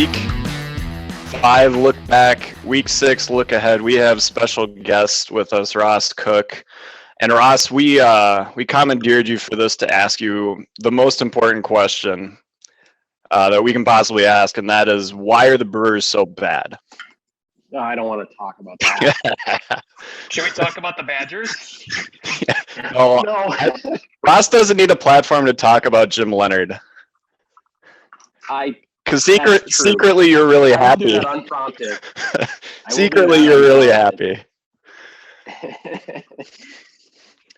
Week 5 look back, Week 6 look ahead. We have special guest with us, Ross Cook. And Ross, we commandeered you for this to ask you the most important question that we can possibly ask, and that is, why are the Brewers so bad? No, I don't want to talk about that. Should we talk about the Badgers? No, Ross doesn't need a platform to talk about Jim Leonard. Because secretly you're really happy. Do that unprompted. Secretly you're really happy.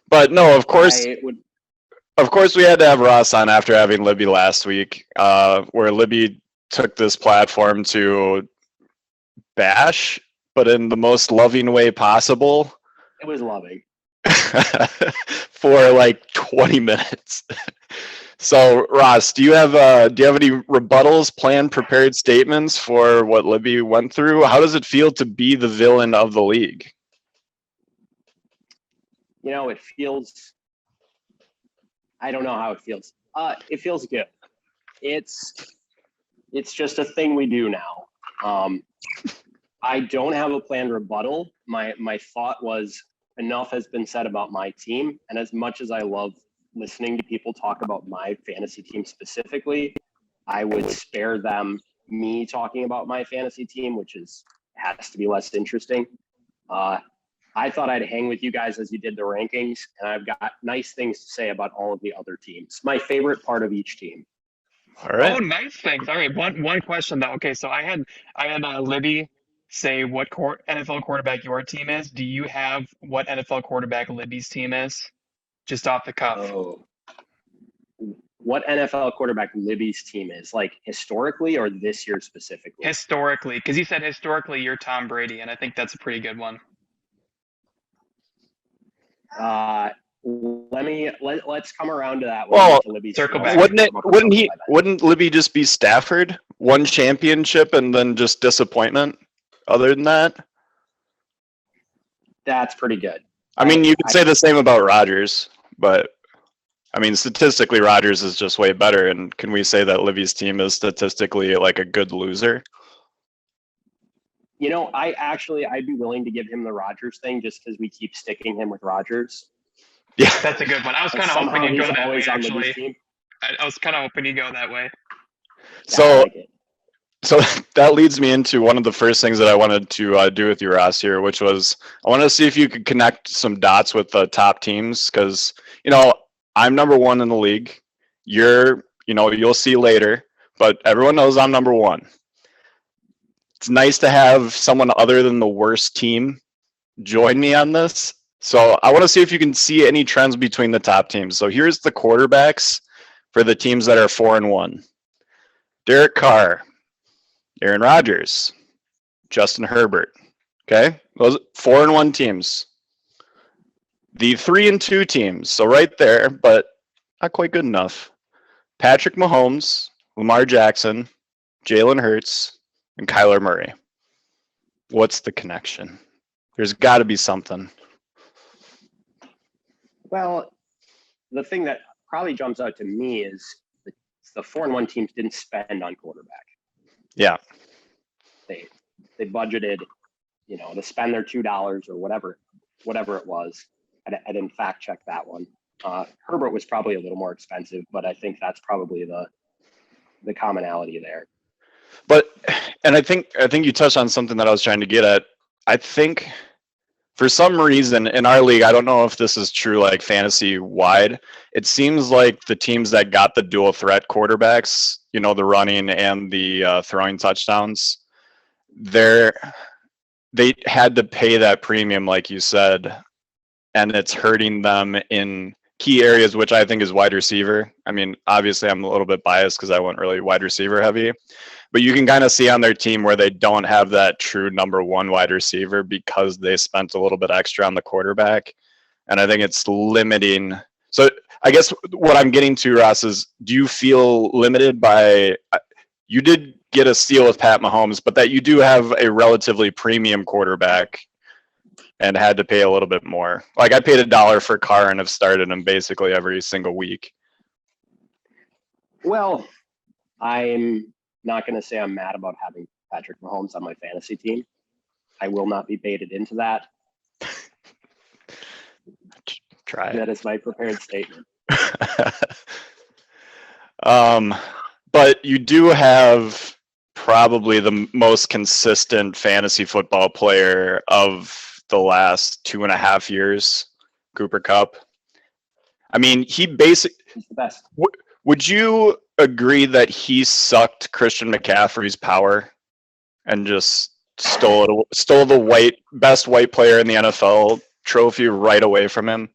But no, of course we had to have Ross on after having Libby last week, where Libby took this platform to bash, but in the most loving way possible. It was loving. For like 20 minutes. So Ross, do you have any rebuttals, planned, prepared statements for what Libby went through? How does it feel to be the villain of the league? You know, it feels, I don't know how it feels. It feels good. It's just a thing we do now. I don't have a planned rebuttal. My thought was, enough has been said about my team. And as much as I love listening to people talk about my fantasy team specifically, I would spare them me talking about my fantasy team, which has to be less interesting. I thought I'd hang with you guys as you did the rankings, and I've got nice things to say about all of the other teams. My favorite part of each team. All right. Oh, nice things. All right. One question though. Okay, so I had Libby say what NFL quarterback your team is. Do you have what NFL quarterback Libby's team is? Just off the cuff. Oh. What NFL quarterback Libby's team is, like historically or this year specifically? Historically, because you said historically you're Tom Brady, and I think that's a pretty good one. Let's come around to that. Well, circle back. Wouldn't Libby just be Stafford? One championship and then just disappointment? Other than that? That's pretty good. I mean, you could say the same about Rodgers, but I mean, statistically, Rodgers is just way better. And can we say that Libby's team is statistically like a good loser? You know, I'd be willing to give him the Rodgers thing just because we keep sticking him with Rodgers. Yeah, that's a good one. I was kind of hoping you'd go that way, actually. I was kind of hoping you'd go that way. So that leads me into one of the first things that I wanted to do with you, Ross, here, which was I wanted to see if you could connect some dots with the top teams because, I'm number one in the league. You'll see later, but everyone knows I'm number one. It's nice to have someone other than the worst team join me on this. So I want to see if you can see any trends between the top teams. So here's the quarterbacks for the teams that are 4-1. Derek Carr, Aaron Rodgers, Justin Herbert. Okay, those 4-1 teams. The 3-2 teams, so right there, but not quite good enough. Patrick Mahomes, Lamar Jackson, Jalen Hurts, and Kyler Murray. What's the connection? There's got to be something. Well, the thing that probably jumps out to me is the 4-1 teams didn't spend on quarterback. Yeah. They budgeted, to spend their $2 or whatever it was. I didn't fact check that one. Herbert was probably a little more expensive, but I think that's probably the commonality there. And I think you touched on something that I was trying to get at. I think for some reason in our league, I don't know if this is true like fantasy wide, it seems like the teams that got the dual threat quarterbacks, the running and the throwing touchdowns, they had to pay that premium, like you said, and it's hurting them in key areas, which I think is wide receiver. I mean, obviously I'm a little bit biased because I went really wide receiver heavy, but you can kind of see on their team where they don't have that true number one wide receiver because they spent a little bit extra on the quarterback. And I think it's limiting. So I guess what I'm getting to, Ross, is do you feel limited by, you did get a steal with Pat Mahomes, but that you do have a relatively premium quarterback and had to pay a little bit more. Like I paid $1 for Carr and have started him basically every single week. Well, I'm not going to say I'm mad about having Patrick Mahomes on my fantasy team. I will not be baited into that. Try it. That is my prepared statement. But you do have probably the most consistent fantasy football player of the last 2.5 years, Cooper Kupp. I mean, He's the best. would you agree that he sucked Christian McCaffrey's power and just stole the best white player in the NFL trophy right away from him?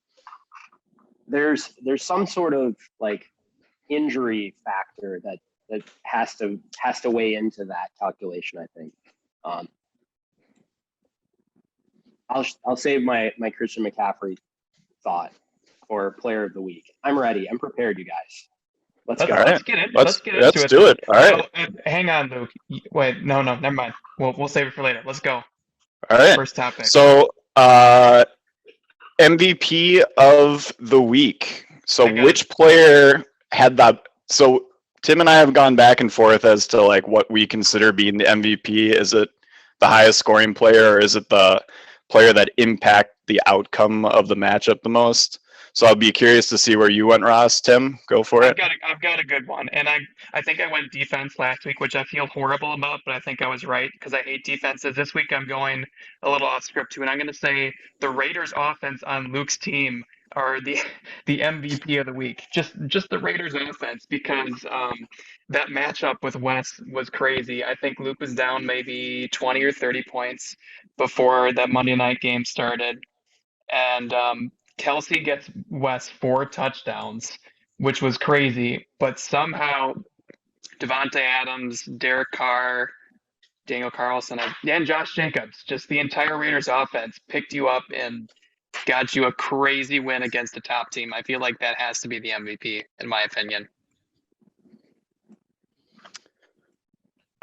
There's some sort of like injury factor that has to weigh into that calculation, I think. I'll save my Christian McCaffrey thought for player of the week. I'm ready. I'm prepared, you guys. Let's go. Let's get it. Let's get let's into it. do it. All right. Hang on, Luke. Wait, no, never mind. We'll save it for later. Let's go. All right. First topic. So, MVP of the week. So, I got which player had that? So, Tim and I have gone back and forth as to like what we consider being the MVP. Is it the highest scoring player, or is it the player that impact the outcome of the matchup the most? So I'll be curious to see where you went, Ross. Tim, go for it. I've got a good one, and I think I went defense last week, which I feel horrible about, but I think I was right because I hate defenses. This week I'm going a little off script too, and I'm going to say the Raiders' offense on Luke's team are the MVP of the week. Just the Raiders' offense, because that matchup with Wes was crazy. I think Luke was down maybe 20 or 30 points before that Monday night game started, and Kelsey gets Wes 4 touchdowns, which was crazy, but somehow Devontae Adams, Derek Carr, Daniel Carlson, and Josh Jacobs, just the entire Raiders offense picked you up and got you a crazy win against the top team. I feel like that has to be the MVP, in my opinion.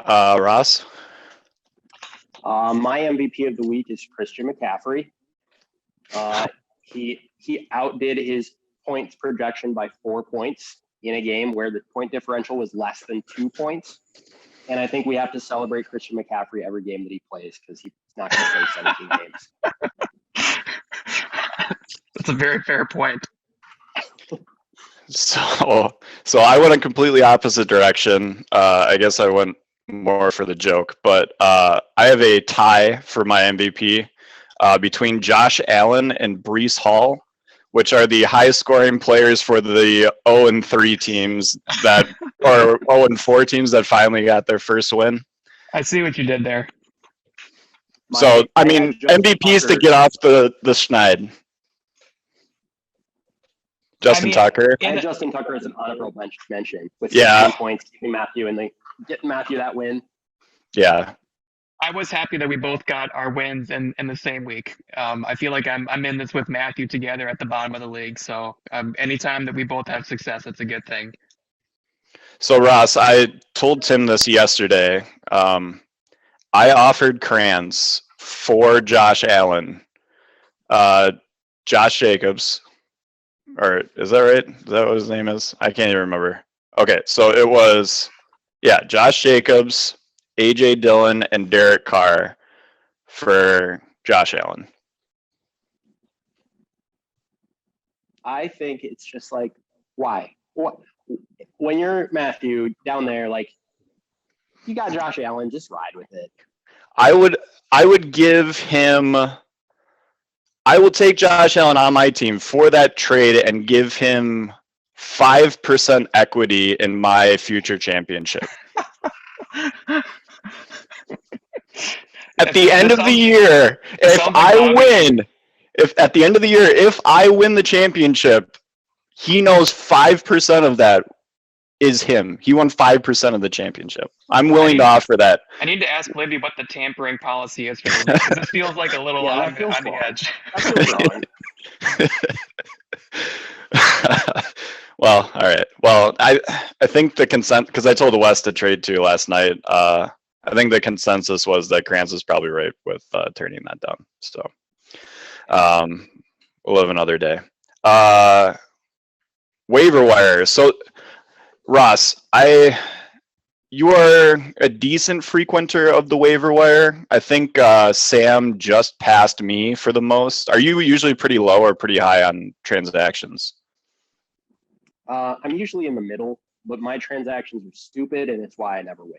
Ross? My MVP of the week is Christian McCaffrey. He outdid his points projection by 4 points in a game where the point differential was less than 2 points. And I think we have to celebrate Christian McCaffrey every game that he plays because he's not going to play 17 games. That's a very fair point. So I went a completely opposite direction. I guess I went more for the joke, but I have a tie for my MVP between Josh Allen and Breece Hall, which are the highest scoring players for the 0-3 teams that, or 0-4 teams that finally got their first win. I see what you did there. So, I mean, MVPs to get off the schneid. Justin Tucker. And Justin Tucker is an honorable mention with 16 Yeah. points, keeping Matthew getting Matthew that win. Yeah. I was happy that we both got our wins in the same week. I feel like I'm in this with Matthew together at the bottom of the league. So anytime that we both have success, it's a good thing. So Ross, I told Tim this yesterday. I offered Kranz for Josh Allen, Josh Jacobs, or is that right? Is that what his name is? I can't even remember. Okay, so it was, Josh Jacobs, AJ Dillon, and Derek Carr for Josh Allen. I think it's just like, why? What? When you're Matthew down there, like, you got Josh Allen, just ride with it. I would give him. I will take Josh Allen on my team for that trade and give him 5% equity in my future championship. At the end of the year, if I win the championship, he knows 5% of that is him. He won 5% of the championship. I'm willing to offer that. I need to ask Libby what the tampering policy is for the league, 'cause this feels like a little on the edge. That feels wrong. Well, all right. Well, I think the consent, because I told the West to trade too last night. I think the consensus was that Kranz was probably right with turning that down. So we'll live another day. Waiver wire. So Ross, you are a decent frequenter of the waiver wire. I think Sam just passed me for the most. Are you usually pretty low or pretty high on transactions? I'm usually in the middle, but my transactions are stupid, and it's why I never win.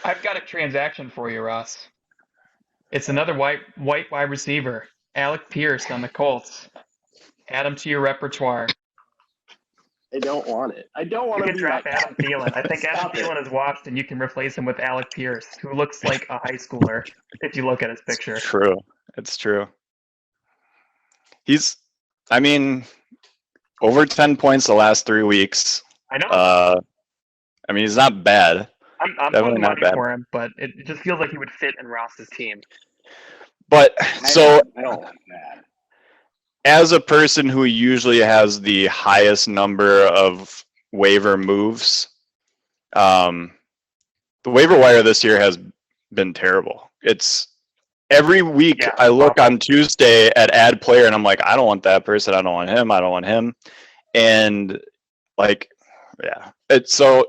I've got a transaction for you, Ross. It's another white wide receiver, Alec Pierce on the Colts. Add him to your repertoire. I don't want it. I don't want You to can be draft that Adam Thielen. I think Adam Stop it. Thielen is washed, and you can replace him with Alec Pierce, who looks like a high schooler if you look at his picture. It's true. It's true. He's, I mean, over 10 points the last 3 weeks. I know. I mean, he's not bad. I'm definitely putting not money bad. for him, but it just feels like he would fit in Ross's team. But so I don't like that. as a person who usually has the highest number of waiver moves, the waiver wire this year has been terrible. It's every week Yeah, I look on Tuesday at add player and I'm like, I don't want that person. I don't want him. I don't want him. And like, yeah, it's so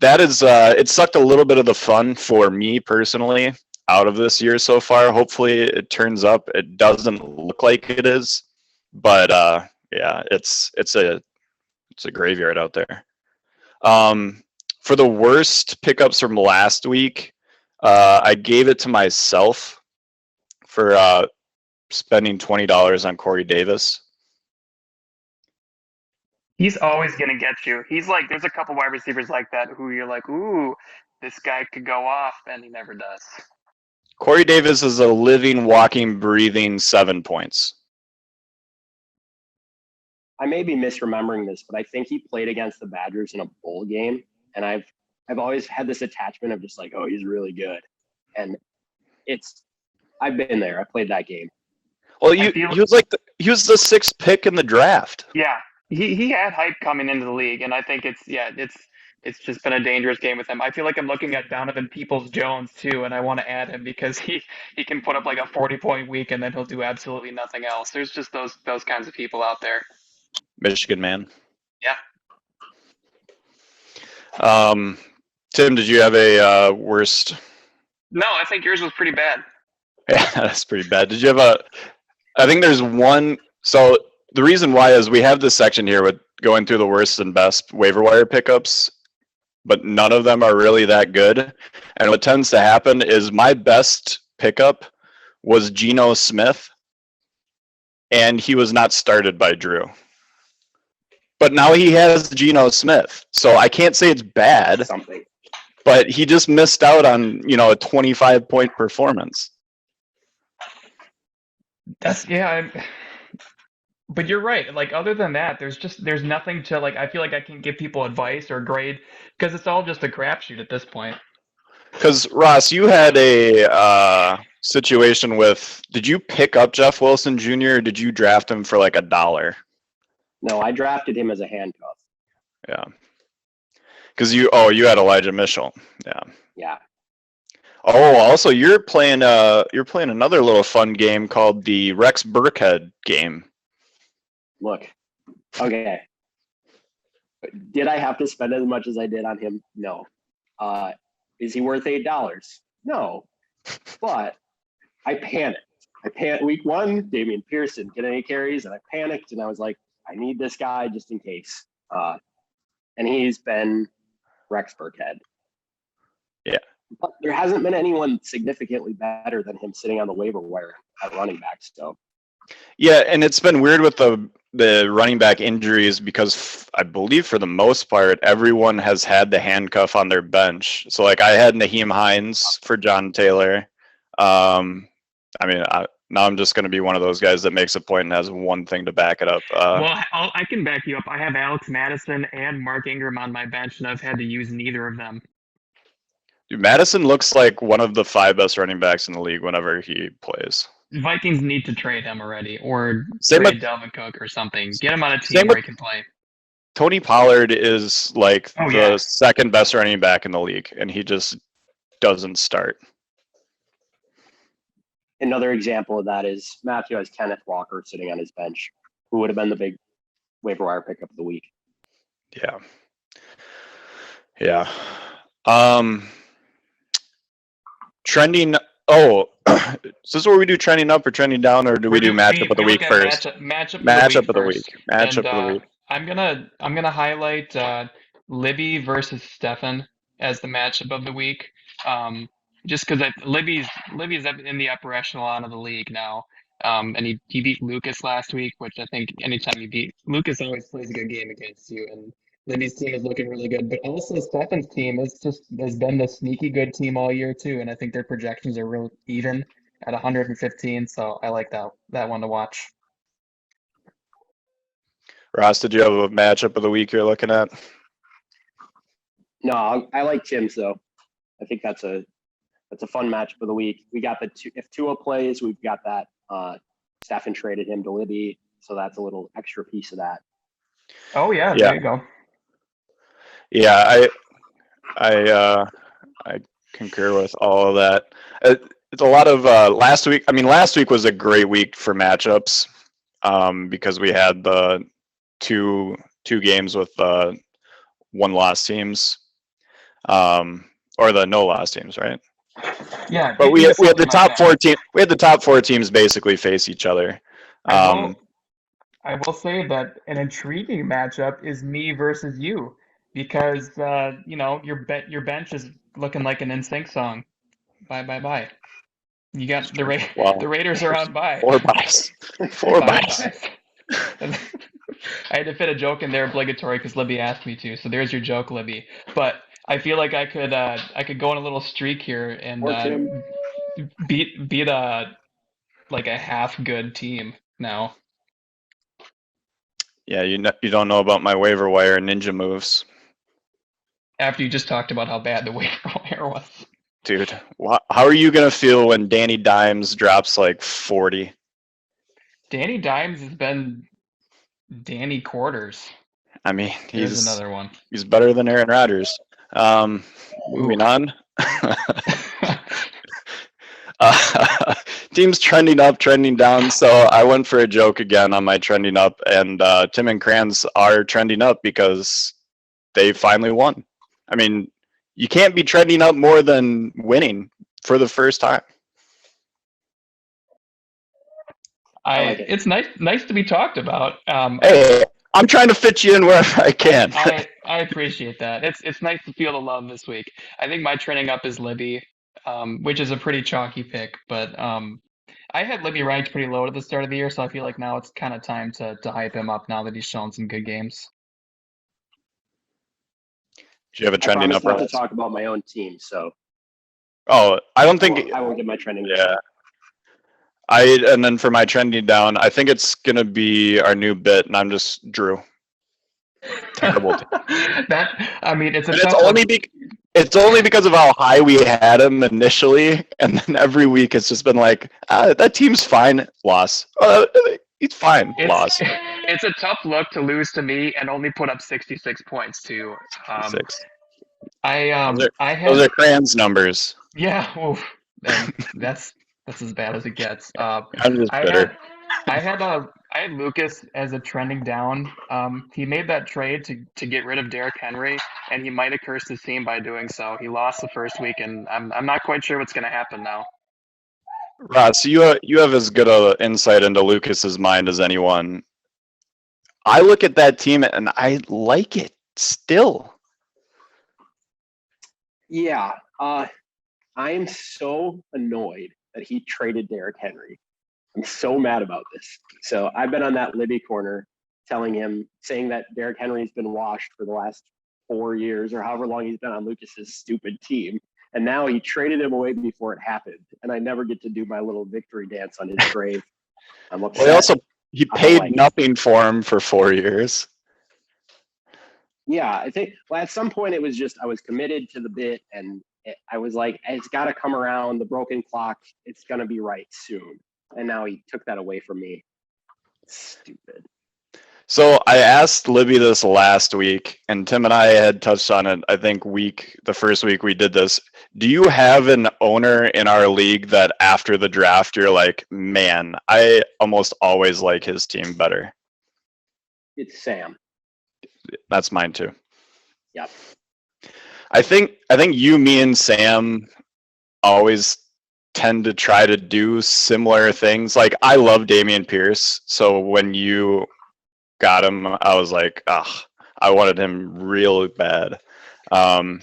that is, it sucked a little bit of the fun for me personally out of this year so far. Hopefully it turns up. It doesn't look like it is, but yeah, it's a graveyard out there. For the worst pickups from last week, I gave it to myself for spending $20 on Corey Davis. He's always going to get you. He's like, there's a couple wide receivers like that who you're like, ooh, this guy could go off, and he never does. Corey Davis is a living, walking, breathing 7 points. I may be misremembering this, but I think he played against the Badgers in a bowl game, and I've always had this attachment of just like, oh, he's really good, and I've been there. I played that game. Well, he was like he was the 6th pick in the draft. Yeah, he had hype coming into the league, and I think it's just been a dangerous game with him. I feel like I'm looking at Donovan Peoples-Jones too, and I want to add him because he can put up like a 40-point week, and then he'll do absolutely nothing else. There's just those kinds of people out there. Michigan man. Yeah. Tim, did you have a worst? No, I think yours was pretty bad. Yeah, that's pretty bad. Did you have I think there's one. So the reason why is we have this section here with going through the worst and best waiver wire pickups, but none of them are really that good. And what tends to happen is my best pickup was Geno Smith, and he was not started by Drew. But now he has Geno Smith, so I can't say it's bad. Something. But he just missed out on, a 25-point performance. But you're right. Like, other than that, there's nothing to, like, I feel like I can give people advice or grade because it's all just a crapshoot at this point. Because, Ross, you had a situation with, did you pick up Jeff Wilson Jr. or did you draft him for like $1? No, I drafted him as a handcuff. Yeah. Because you had Elijah Mitchell. Yeah. Yeah. Oh, also you're playing another little fun game called the Rex Burkhead game. Look, okay. Did I have to spend as much as I did on him? No. Is he worth $8? No. But I panicked. Week 1, Damian Pierce didn't get any carries, and I panicked, and I was like, I need this guy just in case. And he's been Rex Burkhead. Yeah. But there hasn't been anyone significantly better than him sitting on the waiver wire at running back. So. Yeah, and it's been weird with the running back injuries because I believe for the most part everyone has had the handcuff on their bench. So like I had Naheem Hines for John Taylor. Now I'm just going to be one of those guys that makes a point and has one thing to back it up. Well, I can back you up. I have Alex Madison and Mark Ingram on my bench, and I've had to use neither of them. Dude, Madison looks like one of the 5 best running backs in the league whenever he plays. Vikings need to trade him already, or trade Dalvin Cook or something. Get him on a team where he can play. Tony Pollard is like the second best running back in the league, and he just doesn't start. Another example of that is Matthew has Kenneth Walker sitting on his bench, who would have been the big waiver wire pickup of the week. Yeah. Yeah. Trending. Oh, is this where we do trending up or trending down, or do we do matchup of the we look week at first? matchup Matchup of of the the week week. first. Matchup And of the week. I'm gonna highlight Libby versus Stefan as the matchup of the week. Just because Libby's in the upper echelon of the league now. And he beat Lucas last week, which I think anytime you beat Lucas always plays a good game against you. And Libby's team is looking really good, but also Stefan's team has been the sneaky good team all year too. And I think their projections are real even at 115. So I like that one to watch. Ross, did you have a matchup of the week you're looking at? No, I like Tim's though. I think that's a fun matchup of the week. We got if Tua plays, we've got that. Stefan traded him to Libby, so that's a little extra piece of that. Oh yeah, Yeah. there you go. Yeah, I concur with all of that. It's a lot of last week. I mean, last week was a great week for matchups because we had the two games with one loss teams, or the no loss teams, right? Yeah, But we had the something top like four team. We had the top four teams basically face each other. I will say that an intriguing matchup is me versus you because your bench is looking like an NSYNC song. Bye. You got Wow. the Raiders are on bye. 4 buys. 4 buys. I had to fit a joke in there obligatory because Libby asked me to. So there's your joke, Libby. But I feel like I could go on a little streak here and beat a half good team now. Yeah, you don't know about my waiver wire ninja moves. After you just talked about how bad the waiver wire was. Dude, how are you going to feel when Danny Dimes drops like 40? Danny Dimes has been Danny Quarters. I mean, Here's another one. He's better than Aaron Rodgers. Moving on. Teams trending up, trending down. So I went for a joke again on my trending up, and Tim and Kranz are trending up because they finally won. I mean, you can't be trending up more than winning for the first time. It's nice to be talked about. Hey, I'm trying to fit you in wherever I can. I appreciate that. It's nice to feel the love this week. I think my trending up is Libby, which is a pretty chalky pick, but I had Libby ranked pretty low at the start of the year, so I feel like now it's kind of time to hype him up now that he's shown some good games. Do you have a trending up? I promise not to talk about my own team, so. Oh, I don't think I won't get my trending. Yeah. And then for my trending down, I think it's gonna be our new bit, and I'm just Drew. Terrible. It's only because of how high we had him initially, and then every week it's just been like, that team's fine, loss. He's fine, loss. It's a tough look to lose to me and only put up 66 points too. 6. Those are Kranz numbers. Yeah, that's as bad as it gets. I'm just bitter. I had Lucas as a trending down. He made that trade to get rid of Derrick Henry, and he might have cursed his team by doing so. He lost the first week, and I'm not quite sure what's going to happen now. Ross, you have as good an insight into Lucas's mind as anyone. I look at that team and I like it still. Yeah, I am so annoyed that he traded Derrick Henry. I'm so mad about this. So I've been on that Libby corner saying that Derrick Henry's been washed for the last 4 years or however long he's been on Lucas's stupid team. And now he traded him away before it happened. And I never get to do my little victory dance on his grave. I'm upset. Well, he paid nothing for him for 4 years. Yeah, I think at some point it was just I was committed to the bit, and I was like, it's got to come around. The broken clock, it's going to be right soon. And now he took that away from me. Stupid. So I asked Libby this last week, and Tim and I had touched on it, I think the first week we did this. Do you have an owner in our league that after the draft, you're like, man, I almost always like his team better? It's Sam. That's mine too. Yep. I think you, me, and Sam always tend to try to do similar things. Like I love Damian Pierce, so when you got him, I was like, I wanted him really bad. And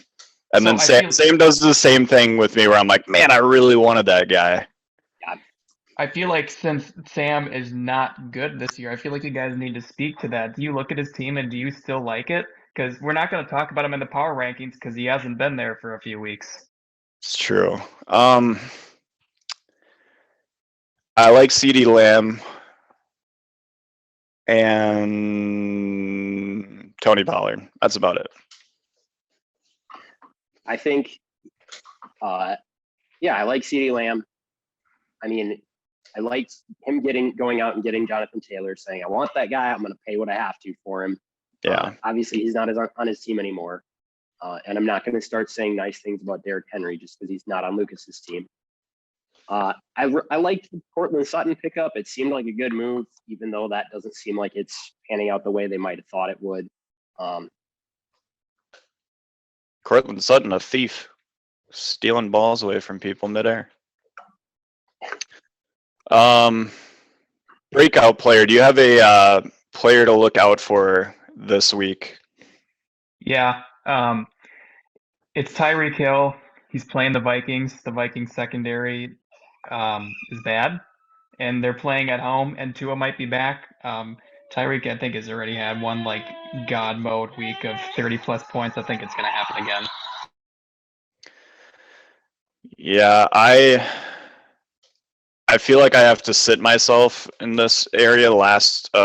So then I Sam, feel- Sam does the same thing with me, where I'm like, man, I really wanted that guy. I feel like since Sam is not good this year, I feel like you guys need to speak to that. Do you look at his team and do you still like it? Because we're not going to talk about him in the power rankings because he hasn't been there for a few weeks. It's true. I like CeeDee Lamb and Tony Pollard. That's about it. I think, yeah, I like CeeDee Lamb. I mean, I liked him going out and getting Jonathan Taylor, saying, I want that guy. I'm going to pay what I have to for him. Yeah. Obviously, he's not on his team anymore. And I'm not going to start saying nice things about Derrick Henry just because he's not on Lucas's team. I liked the Cortland Sutton pickup. It seemed like a good move, even though that doesn't seem like it's panning out the way they might have thought it would. Cortland Sutton, a thief, stealing balls away from people midair. Breakout player. Do you have a player to look out for this week? Yeah. It's Tyreek Hill. He's playing the Vikings. The Vikings secondary is bad, and they're playing at home, and Tua might be back. Tyreek, I think, has already had one like God mode week of 30+ points. I think it's going to happen again. Yeah, I feel like I have to sit myself in this area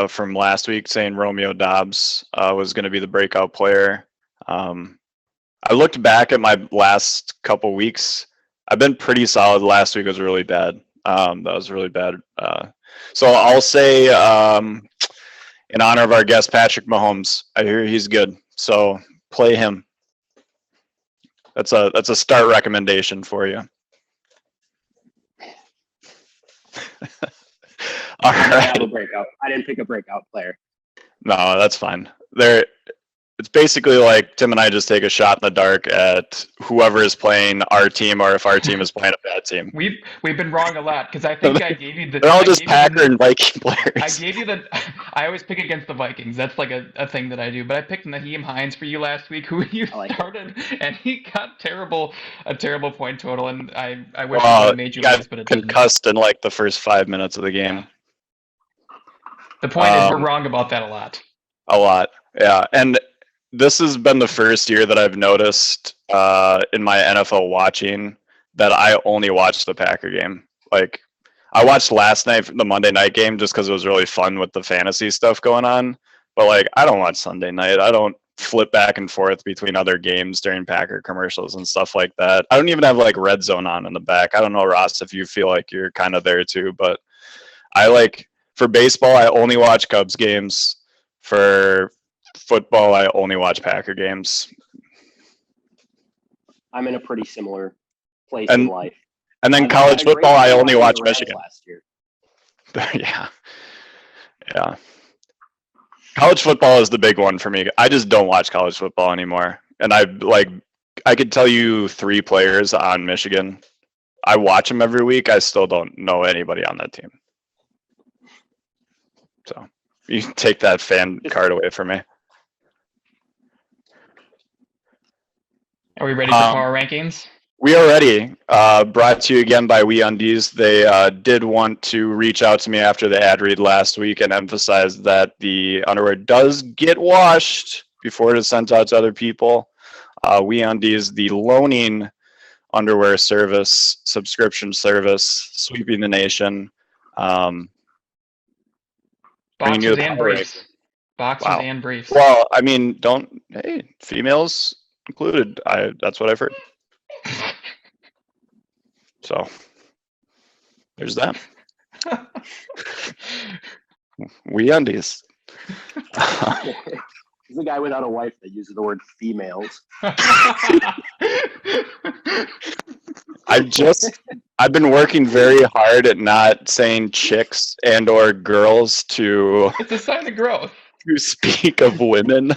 from last week, saying Romeo Dobbs was going to be the breakout player. I looked back at my last couple weeks. I've been pretty solid. Last week was really bad. That was really bad. So I'll say, in honor of our guest, Patrick Mahomes, I hear he's good. So play him. That's a start recommendation for you. All I have right. a breakout. I didn't pick a breakout player. No, that's fine. It's basically like Tim and I just take a shot in the dark at whoever is playing our team, or if our team is playing a bad team. We've been wrong a lot because I think I gave you the. They're all I just gave you the- Packer and Viking I players. gave you the. I always pick against the Vikings. That's like a thing that I do. But I picked Naheem Hines for you last week, who you I like it. started, and he got a terrible point total. And I wish it would have made you got lose, but it didn't. concussed in like the first 5 minutes of the game. The point is, we're wrong about that a lot. A lot, yeah. And this has been the first year that I've noticed in my NFL watching that I only watched the Packer game. Like, I watched last night, the Monday night game, just because it was really fun with the fantasy stuff going on. But like, I don't watch Sunday night. I don't flip back and forth between other games during Packer commercials and stuff like that. I don't even have like Red Zone on in the back. I don't know, Ross, if you feel like you're kind of there too, but for baseball, I only watch Cubs games. For football, I only watch Packer games. I'm in a pretty similar place in life. And then I college had a great football, I year only watching watch the Reds Michigan. last year. Yeah. College football is the big one for me. I just don't watch college football anymore. And I could tell you 3 players on Michigan. I watch them every week. I still don't know anybody on that team. So you can take that fan card away from me. Are we ready for power rankings? We are ready. Brought to you again by WeUndies. They did want to reach out to me after the ad read last week and emphasize that the underwear does get washed before it is sent out to other people. WeUndies, the loaning underwear service, subscription service, sweeping the nation. Bringing you Boxers the and power briefs. ranking. Boxers Wow. and briefs. Well, I mean, females included. That's what I've heard. So there's that. WeUndies. He's the guy without a wife that uses the word females. I've been working very hard at not saying chicks and or girls to It's a sign of growth. speak of women.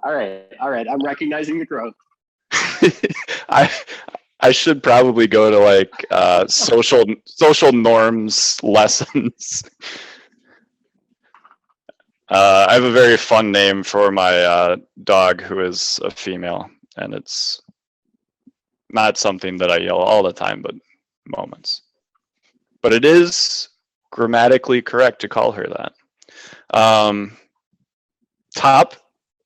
All right. I'm recognizing the growth. I should probably go to like social norms lessons. I have a very fun name for my dog who is a female, and it's not something that I yell all the time, but moments. But it is grammatically correct to call her that. Top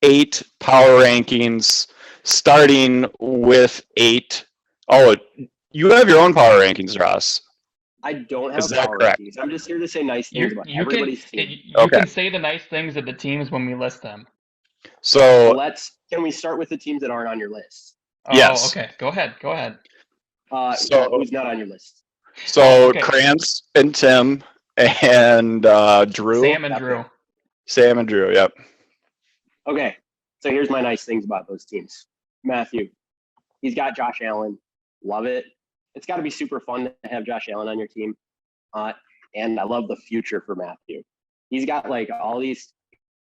8 power rankings, starting with 8. Oh, you have your own power rankings, Ross. I don't Is have that power correct? rankings. I'm just here to say nice things about You can everybody's team. you Okay. can say the nice things of the teams when we list them. So Can we start with the teams that aren't on your list? Oh, Yes. okay. Go ahead. Who's not on your list? So okay. Krantz and Tim and Drew. Sam and That's Drew. it. Sam and Drew, yep. Okay, so here's my nice things about those teams. Matthew, he's got Josh Allen. Love it. It's got to be super fun to have Josh Allen on your team. And I love the future for Matthew. He's got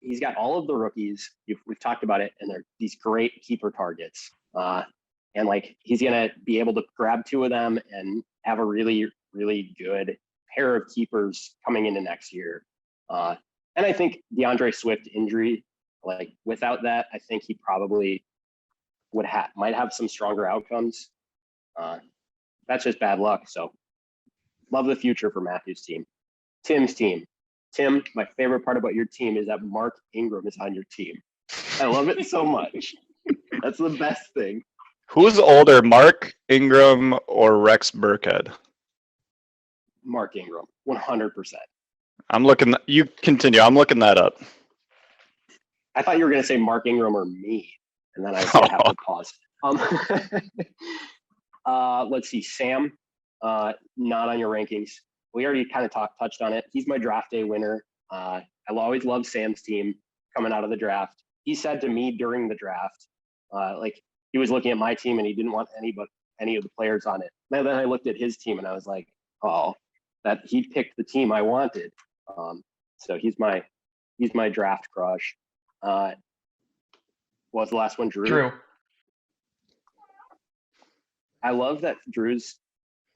he's got all of the rookies. We've talked about it, and they're these great keeper targets. And like he's gonna be able to grab 2 of them and have a really, really good pair of keepers coming into next year. And I think DeAndre Swift injury, like without that, I think he probably might have some stronger outcomes. That's just bad luck. So love the future for Matthew's team. Tim's team. Tim, my favorite part about your team is that Mark Ingram is on your team. I love it so much. That's the best thing. Who's older, Mark Ingram or Rex Burkhead? Mark Ingram, 100%. I'm looking. You continue. I'm looking that up. I thought you were going to say Mark Ingram or me, and then I was going to have to pause. Let's see, Sam, not on your rankings. We already kind of touched on it. He's my draft day winner. I'll always love Sam's team coming out of the draft. He said to me during the draft, like he was looking at my team and he didn't want any of the players on it. And then I looked at his team and I was like, oh, that he picked the team I wanted. So he's my draft crush. What was the last one, Drew? Drew. I love that Drew's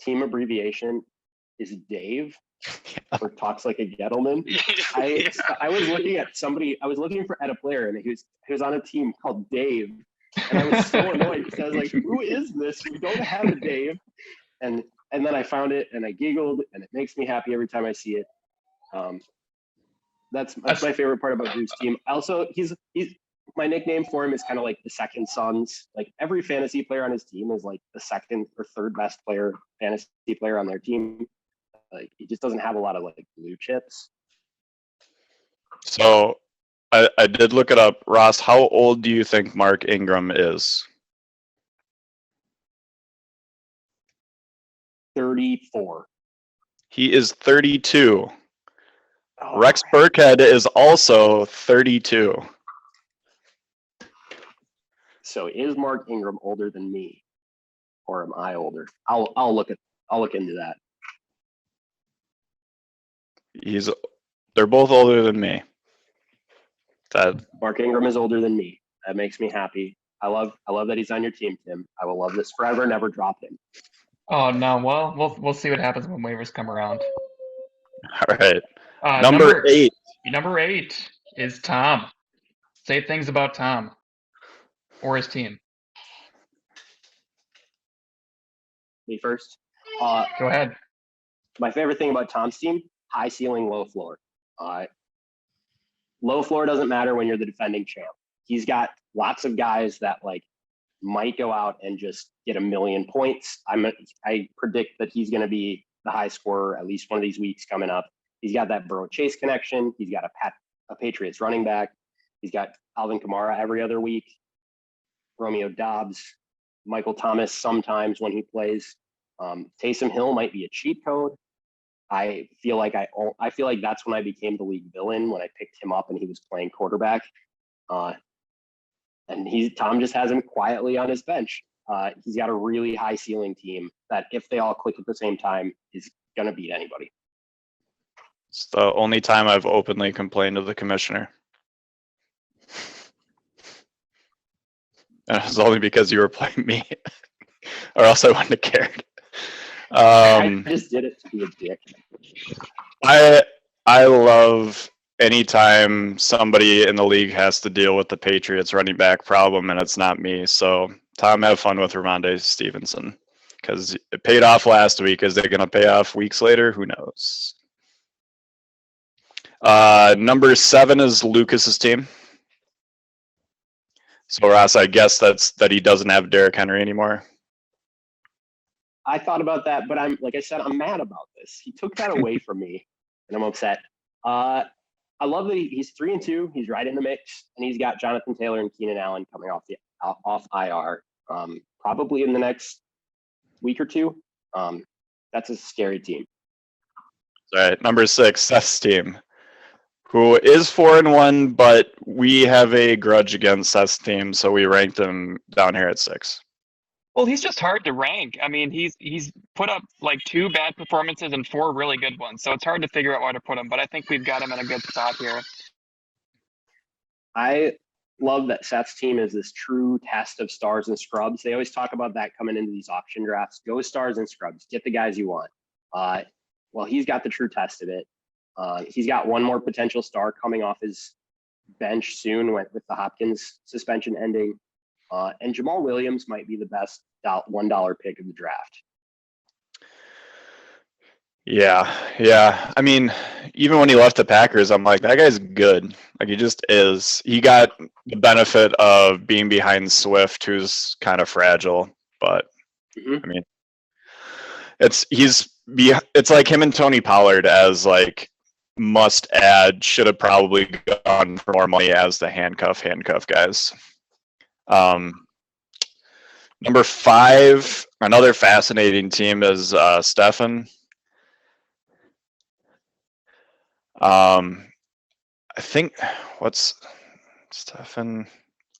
team abbreviation is Dave, or talks like a gentleman. I was looking at somebody. I was looking at a player, and he was on a team called Dave, and I was so annoyed because I was like, "Who is this? We don't have a Dave." And then I found it, and I giggled, and it makes me happy every time I see it. That's my favorite part about Drew's team. Also, he's my nickname for him is kind of like the second sons. Like every fantasy player on his team is like the second or third best fantasy player on their team. Like he just doesn't have a lot of like blue chips. So I did look it up. Ross, how old do you think Mark Ingram is? 34. He is 32. Oh, Rex Burkhead is also 32. So is Mark Ingram older than me, or am I older? I'll look into that. They're both older than me. Mark Ingram is older than me. That makes me happy. I love that he's on your team, Tim. I will love this forever. Never drop him. Oh no, well we'll see what happens when waivers come around. All right. Number 8. Number 8 is Tom. Say things about Tom or his team. Me first. Go ahead. My favorite thing about Tom's team: high ceiling, low floor. Low floor doesn't matter when you're the defending champ. He's got lots of guys that like might go out and just get 1,000,000 points. I predict that he's going to be the high scorer at least one of these weeks coming up. He's got that Burrow Chase connection. He's got a Patriots running back. He's got Alvin Kamara every other week. Romeo Dobbs, Michael Thomas sometimes when he plays. Taysom Hill might be a cheat code. I feel like that's when I became the league villain, when I picked him up and he was playing quarterback. And Tom just has him quietly on his bench. He's got a really high ceiling team that if they all click at the same time is going to beat anybody. It's the only time I've openly complained to the commissioner. And it was only because you were playing me, or else I wouldn't have cared. I just did it to be a dick. I love anytime somebody in the league has to deal with the Patriots running back problem, and it's not me. So Tom, have fun with Ramondre Stevenson, because it paid off last week. Is it going to pay off weeks later? Who knows? Number 7 is Lucas's team. So Ross, I guess that he doesn't have Derrick Henry anymore. I thought about that, but like I said, I'm mad about this. He took that away from me, and I'm upset. I love that he's 3-2. He's right in the mix, and he's got Jonathan Taylor and Keenan Allen coming off IR, probably in the next week or two. That's a scary team. All right, number 6, Seth's team, who is 4-1, but we have a grudge against Seth's team, so we ranked him down here at 6. Well, he's just hard to rank. I mean, he's put up like 2 bad performances and 4 really good ones, so it's hard to figure out where to put him. But I think we've got him in a good spot here. I love that Seth's team is this true test of stars and scrubs. They always talk about that coming into these auction drafts. Go stars and scrubs. Get the guys you want. Well, he's got the true test of it. He's got one more potential star coming off his bench soon with the Hopkins suspension ending. And Jamal Williams might be the best $1 pick of the draft. Yeah. I mean, even when he left the Packers, I'm like, that guy's good. Like, he just is. He got the benefit of being behind Swift, who's kind of fragile. But, I mean, it's like him and Tony Pollard as, like, must add, should have probably gone for more money as the handcuff guys. Number 5, another fascinating team is Stefan. I think what's Stefan?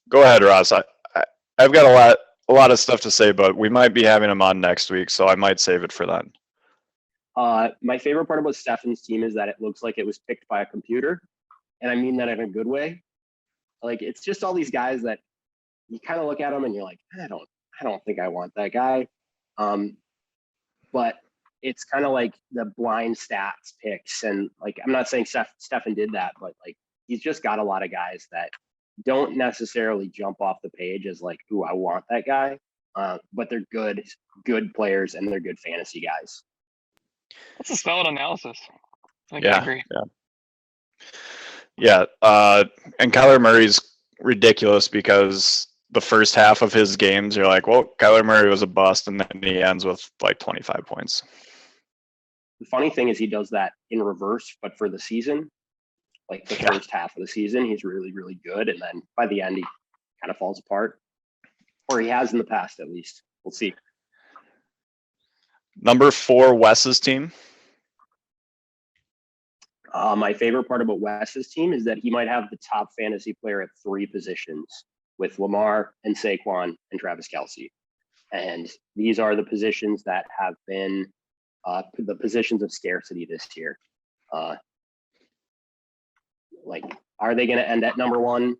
Go ahead, Ross. I've got a lot of stuff to say, but we might be having him on next week, so I might save it for then. My favorite part about Stefan's team is that it looks like it was picked by a computer, and I mean that in a good way. Like, it's just all these guys that you kind of look at them and you're like, I don't think I want that guy. But it's kind of like the blind stats picks, and like, I'm not saying Stefan did that, but like, he's just got a lot of guys that don't necessarily jump off the page as like, ooh, I want that guy. But they're good players, and they're good fantasy guys. That's a solid analysis. I agree. Yeah. And Kyler Murray's ridiculous because the first half of his games, you're like, well, Kyler Murray was a bust, and then he ends with like 25 points. The funny thing is he does that in reverse, but for the season, like the first half of the season, he's really, really good. And then by the end, he kind of falls apart, or he has in the past, at least. We'll see. Number 4, Wes's team. My favorite part about Wes's team is that he might have the top fantasy player at 3 positions with Lamar and Saquon and Travis Kelce. And these are the positions that have been the positions of scarcity this year. Like, are they going to end at number 1?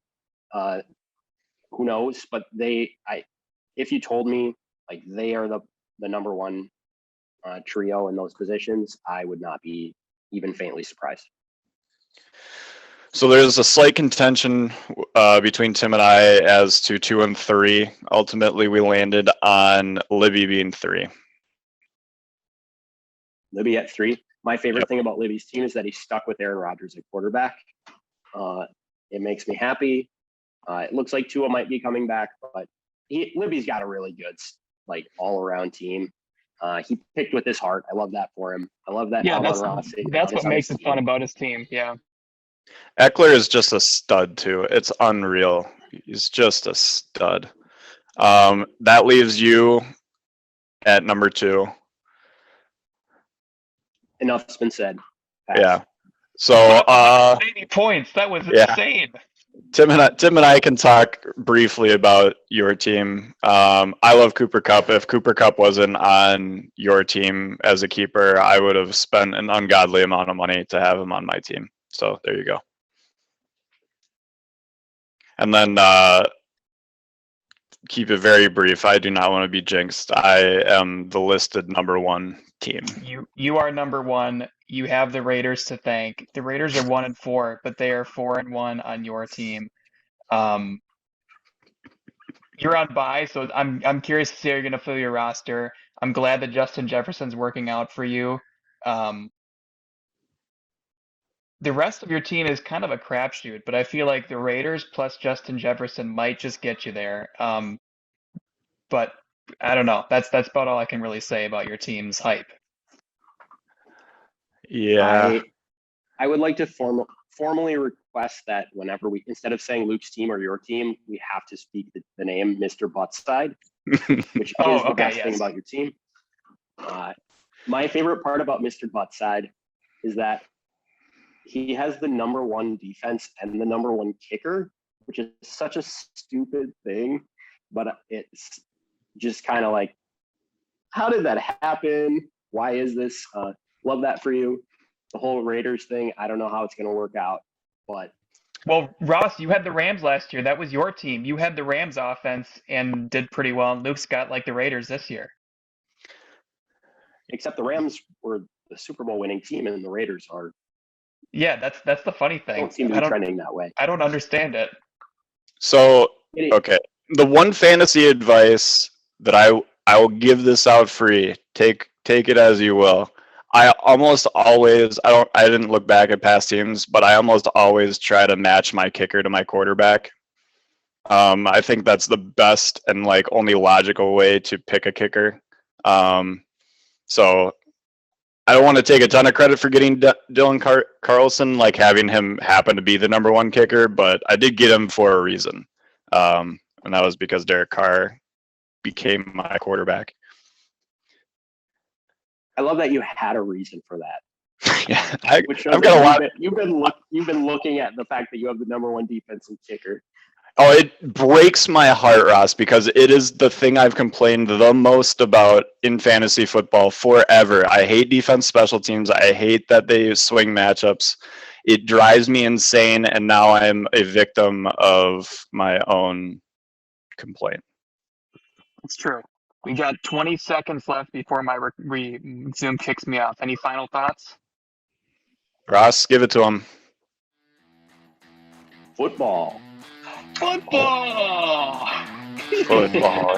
Who knows? But if you told me like they are the number 1 trio in those positions, I would not be even faintly surprised. So there's a slight contention between Tim and I as to 2 and 3. Ultimately, we landed on Libby being 3. Libby at 3. My favorite thing about Libby's team is that he's stuck with Aaron Rodgers at quarterback. It makes me happy. It looks like Tua might be coming back, but Libby's got a really good, like, all-around team. He picked with his heart. I love that for him. I love that. Yeah, that's what makes it fun about his team. Yeah. Eckler is just a stud too. It's unreal. He's just a stud. That leaves you at number 2. Enough's been said. Pass. Yeah. So 80 points. That was insane. Tim and I can talk briefly about your team. I love Cooper Kupp. If Cooper Kupp wasn't on your team as a keeper, I would have spent an ungodly amount of money to have him on my team. So there you go. And then keep it very brief. I do not want to be jinxed. I am the listed number one team. You are number one. You have the Raiders to thank. The Raiders are 1-4, but they are 4-1 on your team. You're on bye, so I'm curious to see how you're going to fill your roster. I'm glad that Justin Jefferson's working out for you. The rest of your team is kind of a crapshoot, but I feel like the Raiders plus Justin Jefferson might just get you there. But I don't know. That's about all I can really say about your team's hype. Yeah. I would like to formally request that whenever we, instead of saying Luke's team or your team, we have to speak the name Mr. Buttside, which Oh, is the okay, best thing yes. about your team. My favorite part about Mr. Buttside is that he has the number one defense and the number one kicker, which is such a stupid thing, but it's just kind of like, how did that happen? Why is this? Love that for you. The whole Raiders thing, I don't know how it's going to work out, but Well, Ross, you had the Rams last year. That was your team. You had the Rams offense and did pretty well. And Luke's got like the Raiders this year. except the Rams were the Super Bowl winning team and the Raiders are Yeah, that's the funny thing. don't seem to be trending that way. I don't understand it. So, It- okay. The one fantasy advice that I will give this out free. Take it as you will. I almost always I didn't look back at past teams, but I almost always try to match my kicker to my quarterback. I think that's the best and like only logical way to pick a kicker. So I don't want to take a ton of credit for getting Dylan Carlson, like having him happen to be the number one kicker, but I did get him for a reason. And that was because Derek Carr became my quarterback. I love that you had a reason for that. Yeah, Which shows I've got a lot. you've been looking at the fact that you have the number one defensive kicker. Oh, it breaks my heart, Ross, because it is the thing I've complained the most about in fantasy football forever. I hate defense special teams. I hate that they swing matchups. It drives me insane, and now I'm a victim of my own complaint. It's true. We got 20 seconds left before my Zoom kicks me off. Any final thoughts? Ross, give it to him. Football. Football! Football.